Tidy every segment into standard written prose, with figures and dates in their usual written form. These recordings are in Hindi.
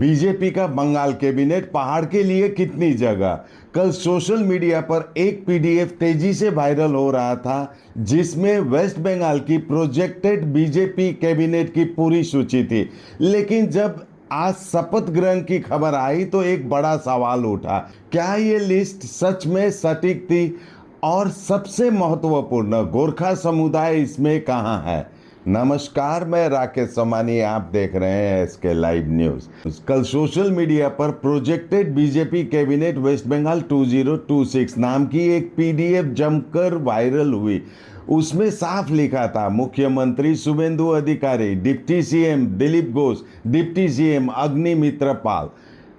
बीजेपी का बंगाल कैबिनेट पहाड़ के लिए कितनी जगह। कल सोशल मीडिया पर एक पीडीएफ तेजी से वायरल हो रहा था जिसमें वेस्ट बंगाल की प्रोजेक्टेड बीजेपी कैबिनेट की पूरी सूची थी। लेकिन जब आज शपथ ग्रहण की खबर आई तो एक बड़ा सवाल उठा, क्या ये लिस्ट सच में सटीक थी और सबसे महत्वपूर्ण गोरखा समुदाय इसमें कहाँ है। नमस्कार, मैं राकेश सोमानी, आप देख रहे हैं एसके लाइव न्यूज। कल सोशल मीडिया पर projected BJP cabinet West Bengal 2026 नाम की एक पीडीएफ जमकर वायरल हुई। उसमें साफ लिखा था, मुख्यमंत्री Suvendu Adhikari, deputy CM Dilip Ghosh, deputy CM Agnimitra Paul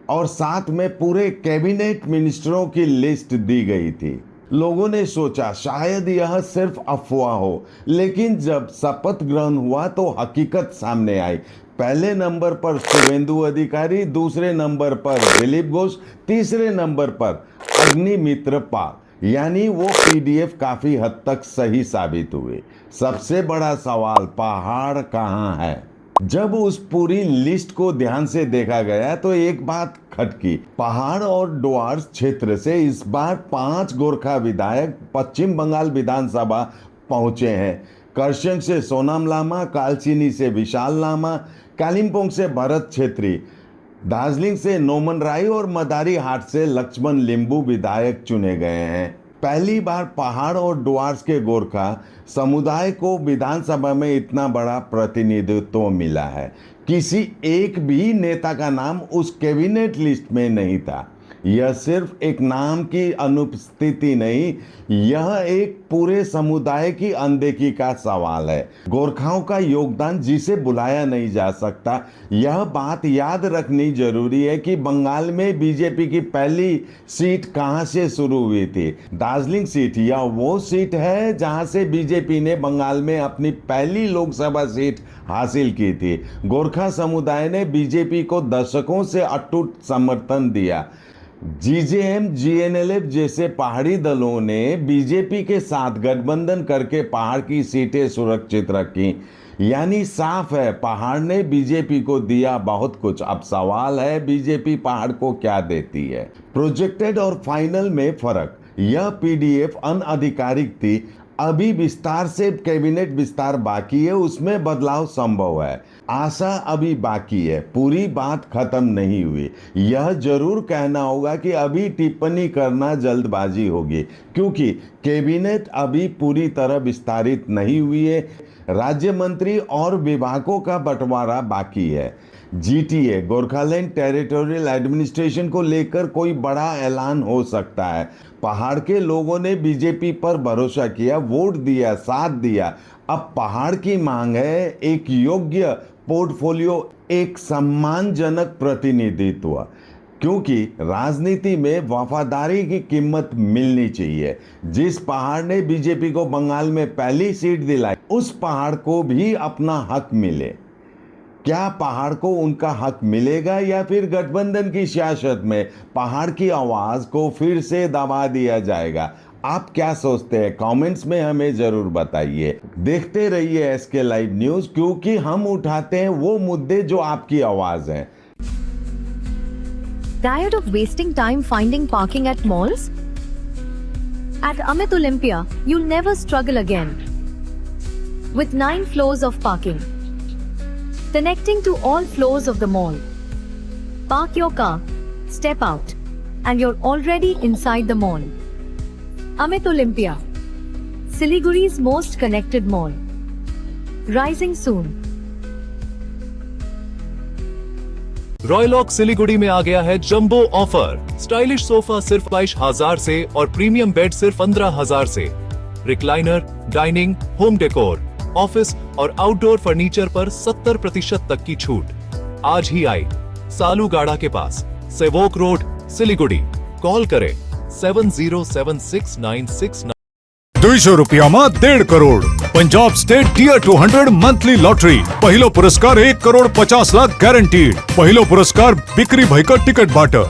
और साथ में पूरे कैबिनेट मिनिस्टरों की लिस्ट दी गई थी। लोगों ने सोचा शायद यह सिर्फ अफवाह हो, लेकिन जब शपथ ग्रहण हुआ तो हकीकत सामने आई। पहले नंबर पर शुभेंदु अधिकारी, दूसरे नंबर पर दिलीप घोष, तीसरे नंबर पर अग्निमित्र पाल। यानी वो पीडीएफ काफी हद तक सही साबित हुए। सबसे बड़ा सवाल, पहाड़ कहाँ है। जब उस पूरी लिस्ट को ध्यान से देखा गया तो एक बात खटकी, पहाड़ और डुआर्स क्षेत्र से इस बार 5 गोरखा विधायक पश्चिम बंगाल विधानसभा पहुंचे हैं। करसंग से सोनाम लामा, कालचिनी से विशाल लामा, कालिम्पोंग से भरत छेत्री, दार्जिलिंग से नोमन राय और मदारी हाट से लक्ष्मण लिंबू विधायक चुने गए हैं। पहली बार पहाड़ और डुआर्स के गोरखा समुदाय को विधानसभा में इतना बड़ा प्रतिनिधित्व मिला है। किसी एक भी नेता का नाम उस कैबिनेट लिस्ट में नहीं था। यह सिर्फ एक नाम की अनुपस्थिति नहीं, यह एक पूरे समुदाय की अनदेखी का सवाल है। गोरखाओं का योगदान जिसे बुलाया नहीं जा सकता। यह बात याद रखनी जरूरी है कि बंगाल में बीजेपी की पहली सीट कहां से शुरू हुई थी। दार्जिलिंग सीट यह वो सीट है जहां से बीजेपी ने बंगाल में अपनी पहली लोकसभा सीट हासिल की थी। गोरखा समुदाय ने बीजेपी को दशकों से अटूट समर्थन दिया। जीजेएम, जीएनएलएफ जैसे पहाड़ी दलों ने बीजेपी के साथ गठबंधन करके पहाड़ की सीटें सुरक्षित रखी। यानी साफ है, पहाड़ ने बीजेपी को दिया बहुत कुछ। अब सवाल है, बीजेपी पहाड़ को क्या देती है। प्रोजेक्टेड और फाइनल में फर्क। यह पीडीएफ अनआधिकारिक थी। अभी विस्तार से कैबिनेट विस्तार बाकी है, उसमें बदलाव संभव है। आशा अभी बाकी है, पूरी बात खत्म नहीं हुई। यह जरूर कहना होगा कि अभी टिप्पणी करना जल्दबाजी होगी, क्योंकि कैबिनेट अभी पूरी तरह विस्तारित नहीं हुई है। राज्य मंत्री और विभागों का बंटवारा बाकी है। जीटीए, गोरखालैंड टेरिटोरियल एडमिनिस्ट्रेशन को लेकर कोई बड़ा ऐलान हो सकता है। पहाड़ के लोगों ने बीजेपी पर भरोसा किया, वोट दिया, साथ दिया। अब पहाड़ की मांग है एक योग्य पोर्टफोलियो, एक सम्मानजनक प्रतिनिधित्व, क्योंकि राजनीति में वफादारी की कीमत मिलनी चाहिए। जिस पहाड़ ने बीजेपी को बंगाल में पहली सीट दिलाई, उस पहाड़ को भी अपना हक मिले। क्या पहाड़ को उनका हक मिलेगा या फिर गठबंधन की सियासत में पहाड़ की आवाज को फिर से दबा दिया जाएगा। आप क्या सोचते हैं, कमेंट्स में हमें जरूर बताइए। देखते रहिए एसके लाइव न्यूज, क्योंकि हम उठाते हैं वो मुद्दे जो आपकी आवाज है। Tired of wasting time finding parking at malls? At Amit Olympia, you'll never struggle again. With 9 floors of parking, connecting to all floors of the mall. Park your car, step out, and you're already inside the mall. Amit Olympia, Siliguri's most connected mall. Rising soon. रॉयलॉक Siliguri में आ गया है जंबो ऑफर। स्टाइलिश सोफा सिर्फ 22,000 से और प्रीमियम बेड सिर्फ 15,000 से। Recliner, dining, home decor, office और आउटडोर फर्नीचर पर 70% तक की छूट। आज ही आई सालूगाड़ा के पास, सेवोक रोड, सिलीगुड़ी। कॉल करें 707696। 200 રૂપિયામાં 1.5 crore Punjab state tear 200 monthly lottery પહેલો પુરસ્કાર 1 કરોડ 50 લાખ ગેરંટીડ પહેલો પુરસ્કાર બિક્રી ભાઈકર ટિકટ બાટર।